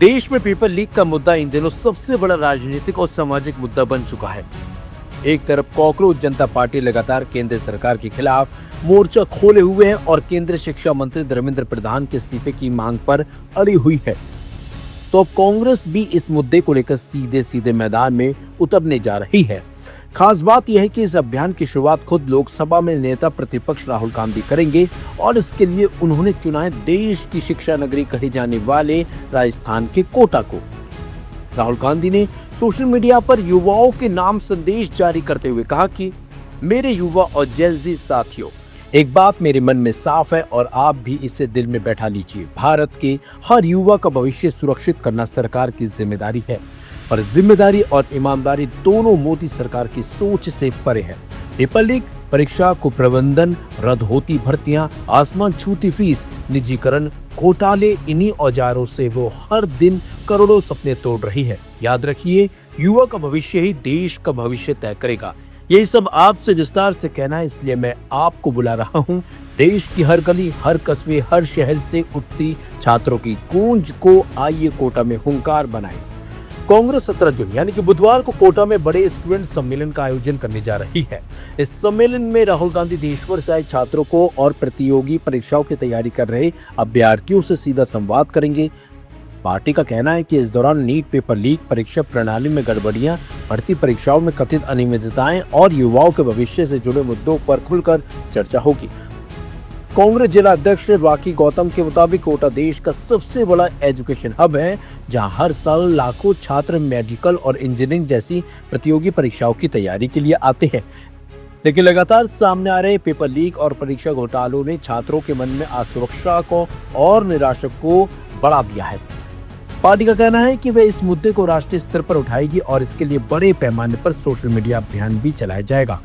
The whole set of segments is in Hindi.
देश में पेपर लीक का मुद्दा इन दिनों सबसे बड़ा राजनीतिक और सामाजिक मुद्दा बन चुका है। एक तरफ कॉकरोच जनता पार्टी लगातार केंद्र सरकार के खिलाफ मोर्चा खोले हुए है और केंद्रीय शिक्षा मंत्री धर्मेंद्र प्रधान के इस्तीफे की मांग पर अड़ी हुई है, तो अब कांग्रेस भी इस मुद्दे को लेकर सीधे सीधे मैदान में उतरने जा रही है। खास बात यह है कि इस अभियान की शुरुआत खुद लोकसभा में नेता प्रतिपक्ष राहुल गांधी करेंगे और इसके लिए उन्होंने चुना है देश की शिक्षा नगरी कहे जाने वाले राजस्थान के कोटा को। राहुल गांधी ने सोशल मीडिया पर युवाओं के नाम संदेश जारी करते हुए कहा कि मेरे युवा और जेनजी साथियों, एक बात मेरे मन में साफ है और आप भी इसे दिल में बैठा लीजिए। भारत के हर युवा का भविष्य सुरक्षित करना सरकार की जिम्मेदारी है, पर जिम्मेदारी और ईमानदारी दोनों मोदी सरकार की सोच से परे है। पेपर लीक, परीक्षा को प्रबंधन, रद्द होती भर्तियां, आसमान छूती फीस, निजीकरण, घोटाले, इन्हीं औजारों से वो हर दिन करोड़ों सपने तोड़ रही है। याद रखिए, युवा का भविष्य ही देश का भविष्य तय करेगा। यही सब आपसे विस्तार से कहना है, इसलिए मैं आपको बुला रहा हूँ। देश की हर गली, हर कस्बे, हर शहर से उठती छात्रों की गूंज को आइए कोटा में हुंकार बनाए। कांग्रेस 17 जून यानी कि बुधवार को कोटा में बड़े स्टूडेंट सम्मेलन का आयोजन करने जा रही है। इस सम्मेलन में राहुल गांधी देशभर से आए छात्रों को और प्रतियोगी परीक्षाओं की तैयारी कर रहे अभ्यर्थियों से सीधा संवाद करेंगे। पार्टी का कहना है कि इस दौरान नीट पेपर लीक, परीक्षा प्रणाली में गड़बड़ियां, भर्ती परीक्षाओं में कथित अनियमितताएं और युवाओं के भविष्य से जुड़े मुद्दों पर खुलकर चर्चा होगी। कांग्रेस जिला अध्यक्ष राखी गौतम के मुताबिक कोटा देश का सबसे बड़ा एजुकेशन हब है, जहां हर साल लाखों छात्र मेडिकल और इंजीनियरिंग जैसी प्रतियोगी परीक्षाओं की तैयारी के लिए आते हैं। लेकिन लगातार सामने आ रहे पेपर लीक और परीक्षा घोटालों ने छात्रों के मन में असुरक्षा को और निराशा को बढ़ा दिया है। पार्टी का कहना है कि वह इस मुद्दे को राष्ट्रीय स्तर पर उठाएगी और इसके लिए बड़े पैमाने पर सोशल मीडिया अभियान भी चलाया जाएगा।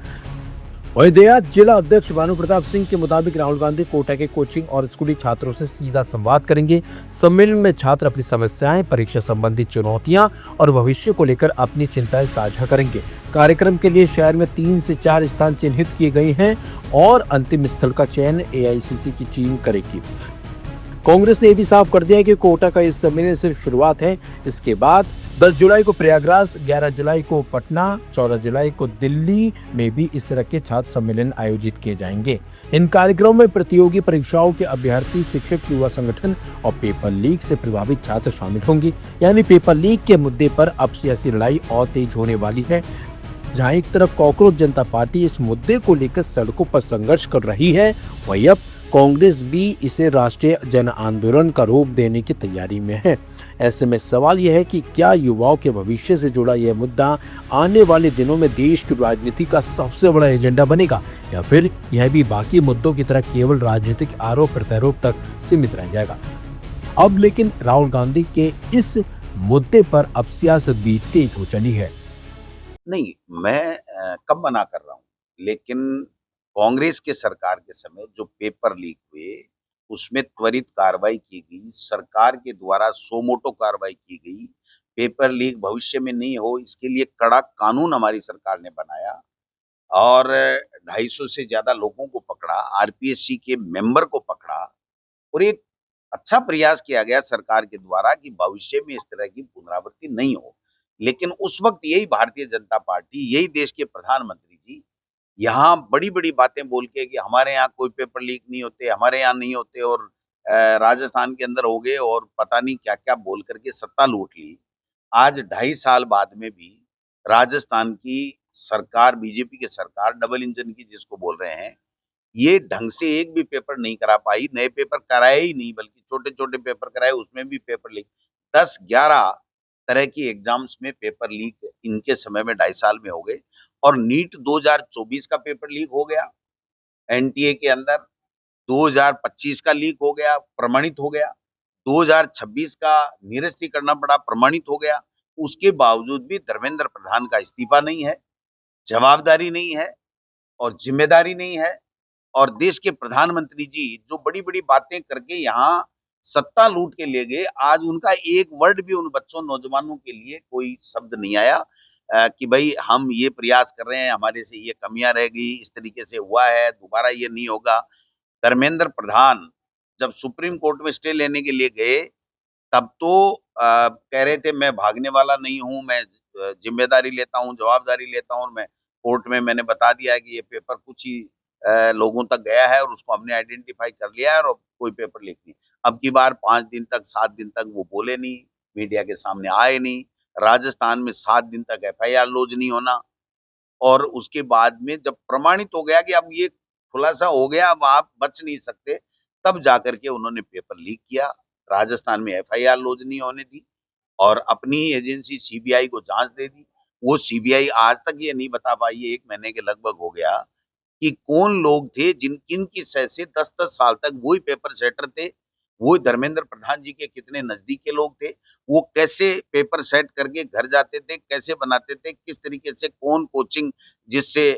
वहीं देहात जिला अध्यक्ष भानु प्रताप सिंह के मुताबिक राहुल गांधी कोटा के कोचिंग और स्कूली छात्रों से सीधा संवाद करेंगे। सम्मेलन में छात्र अपनी समस्याएं, परीक्षा संबंधी चुनौतियां और भविष्य को लेकर अपनी चिंताएं साझा करेंगे। कार्यक्रम के लिए शहर में 3 से 4 स्थान चिन्हित किए गए हैं और अंतिम स्थल का चयन एआईसीसी की टीम करेगी। कांग्रेस ने यह भी साफ कर दिया है कि कोटा का इस सम्मेलन सिर्फ शुरुआत है। इसके बाद 10 जुलाई को प्रयागराज, 11 जुलाई को पटना, 14 जुलाई को दिल्ली में भी इस तरह के छात्र सम्मेलन आयोजित किए जाएंगे। इन कार्यक्रमों में प्रतियोगी परीक्षाओं के अभ्यर्थी, शिक्षक, युवा संगठन और पेपर लीक से प्रभावित छात्र शामिल होंगे। यानी पेपर लीक के मुद्दे पर अब सियासी लड़ाई और तेज होने वाली है। जहां एक तरफ कॉकरोच जनता पार्टी इस मुद्दे को लेकर सड़कों पर संघर्ष कर रही है, वहीं अब कांग्रेस भी इसे राष्ट्रीय जन आंदोलन का रूप देने की तैयारी में है। ऐसे में सवाल यह है कि क्या युवाओं के भविष्य से जुड़ा यह मुद्दा आने वाले दिनों में देश की राजनीति का सबसे बड़ा एजेंडा बनेगा, या फिर यह भी बाकी मुद्दों की तरह केवल राजनीतिक आरोप प्रत्यारोप तक सीमित रह जाएगा। अब लेकिन राहुल गांधी के इस मुद्दे पर अब सियासत भी तेज हो चली है। नहीं, मैं कब मना कर रहा हूँ, लेकिन कांग्रेस के सरकार के समय जो पेपर लीक हुए, उसमें त्वरित कार्रवाई की गई, सरकार के द्वारा सो मोटो कार्रवाई की गई। पेपर लीक भविष्य में नहीं हो, इसके लिए कड़ा कानून हमारी सरकार ने बनाया और 250 से ज़्यादा लोगों को पकड़ा, आरपीएससी के मेंबर को पकड़ा और एक अच्छा प्रयास किया गया सरकार के द्वारा कि भविष्य में इस तरह की पुनरावृत्ति नहीं हो। लेकिन उस वक़्त यही भारतीय जनता पार्टी, यही देश के प्रधानमंत्री जी यहाँ बड़ी-बड़ी बातें बोल के कि हमारे यहाँ कोई पेपर लीक नहीं होते, हमारे यहाँ नहीं होते और राजस्थान के अंदर हो गए और पता नहीं क्या-क्या बोल कर के सत्ता लूट ली। आज 2.5 साल बाद में भी राजस्थान की सरकार, बीजेपी की सरकार डबल इंजन की जिसको बोल रहे हैं, ये ढंग से एक भी पेपर नहीं करा पाई, नए पेपर कराए ही नहीं, बल्कि छोटे-छोटे पेपर कराए, उसमें भी पेपर लीक। 10-11 तरह की एग्ज़ाम्स में पेपर लीक इनके समय में 2.5 साल में हो गए और नीट 2024 का पेपर लीक हो गया, एनटीए के अंदर 2025 का लीक हो गया, प्रमाणित हो गया, 2026 का निरस्त ही करना पड़ा, प्रमाणित हो गया। उसके बावजूद भी धर्मेंद्र प्रधान का इस्तीफा नहीं है, जवाबदारी नहीं है और ज़िम्मेदारी नहीं है। और देश के प्रधानमंत्री जी जो बड़ी-बड़ी बातें करके यहाँ सत्ता लूट के ले गए, आज उनका एक वर्ड भी उन बच्चों, नौजवानों के लिए कोई शब्द नहीं आया कि भई हम ये प्रयास कर रहे हैं, हमारे से ये कमियाँ रह गई, इस तरीके से हुआ है, दोबारा ये नहीं होगा। धर्मेंद्र प्रधान जब सुप्रीम कोर्ट में स्टे लेने के लिए गए, तब तो कह रहे थे मैं भागने वाला नहीं हूँ, मैं जिम्मेदारी लेता हूँ, जवाबदारी लेता हूँ और मैं कोर्ट में मैंने बता दिया है कि ये पेपर कुछ ही लोगों तक गया है और उसको हमने आइडेंटिफाई कर लिया है और कोई पेपर लीक नहीं। अब की बार 5 दिन तक 7 दिन तक वो बोले नहीं, मीडिया के सामने आए नहीं। राजस्थान में 7 दिन तक एफआईआर लॉन्च नहीं होना और उसके बाद में जब प्रमाणित हो गया कि अब ये खुलासा हो गया, अब आप बच नहीं सकते, तब जाकर के उन्होंने पेपर लीक किया। राजस्थान में एफआईआर लॉन्च नहीं होने दी और अपनी ही एजेंसी सीबीआई को जांच दे दी। वो सीबीआई आज तक ये नहीं बता पाई है, 1 महीने के लगभग हो गया, कि कौन लोग थे जिन किनकी सह से 10-10 साल तक वही पेपर सेटर थे, वो धर्मेंद्र प्रधान जी के कितने नजदीक के लोग थे, वो कैसे पेपर सेट करके घर जाते थे, कैसे बनाते थे, किस तरीके से कौन कोचिंग जिससे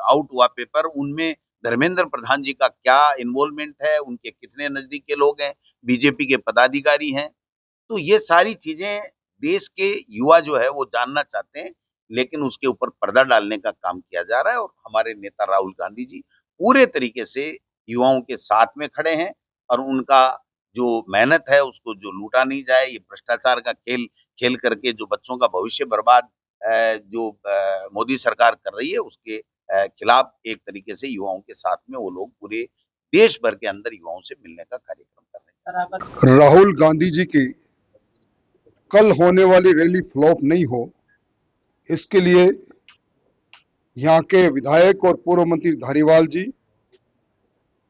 आउट हुआ पेपर, उनमें धर्मेंद्र प्रधान जी का क्या इन्वॉल्वमेंट है, उनके कितने नजदीक के लोग हैं, बीजेपी के पदाधिकारी हैं। तो ये सारी चीजें देश के युवा जो है वो जानना चाहते हैं, लेकिन उसके ऊपर पर्दा डालने का काम किया जा रहा है और हमारे नेता राहुल गांधी जी पूरे तरीके से युवाओं के साथ में खड़े हैं और उनका जो मेहनत है उसको जो लूटा नहीं जाए, ये भ्रष्टाचार का खेल खेल करके जो बच्चों का भविष्य बर्बाद जो मोदी सरकार कर रही है उसके खिलाफ एक तरीके से युवाओं के साथ में वो लोग पूरे देश भर के अंदर युवाओं से मिलने का कार्यक्रम कर रहे हैं। राहुल गांधी जी की कल होने वाली रैली फ्लॉप नहीं हो, इसके लिए यहाँ के विधायक और पूर्व मंत्री धारीवाल जी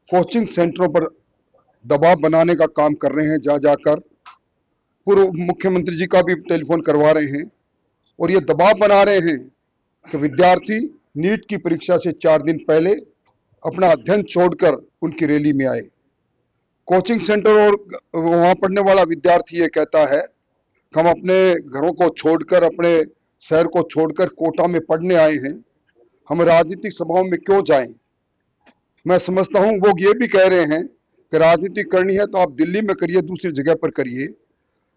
कोचिंग सेंटरों पर दबाव बनाने का काम कर रहे हैं। जा जाकर पूर्व मुख्यमंत्री जी का भी टेलीफोन करवा रहे हैं और ये दबाव बना रहे हैं कि विद्यार्थी नीट की परीक्षा से 4 दिन पहले अपना अध्ययन छोड़कर उनकी रैली में आए। कोचिंग सेंटर और वहाँ पढ़ने वाला विद्यार्थी ये कहता है कि हम अपने घरों को छोड़कर, अपने शहर को छोड़कर कोटा में पढ़ने आए हैं, हम राजनीतिक सभाओं में क्यों जाएं। मैं समझता हूं वो ये भी कह रहे हैं कि राजनीति करनी है तो आप दिल्ली में करिए, दूसरी जगह पर करिए।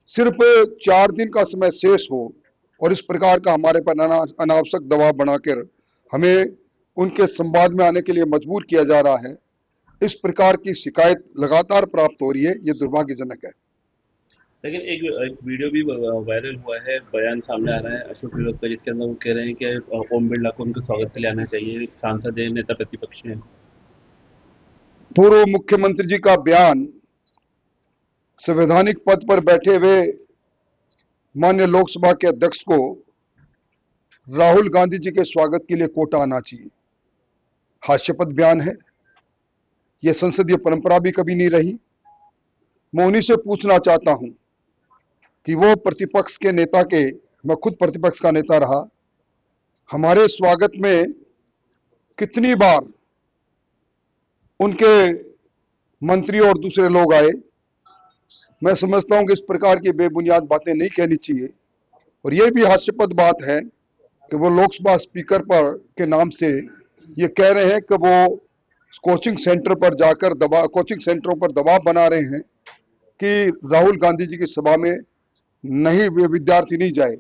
सिर्फ 4 दिन का समय शेष हो और इस प्रकार का हमारे पर अनावश्यक दबाव बनाकर हमें उनके संवाद में आने के लिए मजबूर किया जा रहा है, इस प्रकार की शिकायत लगातार प्राप्त हो रही है। ये दुर्भाग्यजनक है। लेकिन एक वीडियो भी वायरल हुआ है, बयान सामने आ रहा है अशोक गहलोत का, जिसके अंदर वो कह रहे हैं कि ओम बिरला को उनके स्वागत के लिए आना चाहिए, सांसद है, नेता प्रतिपक्ष है। पूर्व मुख्यमंत्री जी का बयान संवैधानिक पद पर बैठे हुए माननीय लोकसभा के अध्यक्ष को राहुल गांधी जी के स्वागत के लिए कोटा आना चाहिए। हास्यास्पद बयान है, यह संसदीय परंपरा भी कभी नहीं रही। मैं उन्हीं से पूछना चाहता हूं कि वो प्रतिपक्ष के नेता के, मैं खुद प्रतिपक्ष का नेता रहा, हमारे स्वागत में कितनी बार उनके मंत्री और दूसरे लोग आए। मैं समझता हूं कि इस प्रकार की बेबुनियाद बातें नहीं कहनी चाहिए और यह भी हास्यास्पद बात है कि वो लोकसभा स्पीकर पर के नाम से ये कह रहे हैं कि वो कोचिंग सेंटर पर जाकर कोचिंग सेंटरों पर दबाव बना रहे हैं कि राहुल गांधी जी की सभा में नहीं विद्यार्थी नहीं जाए।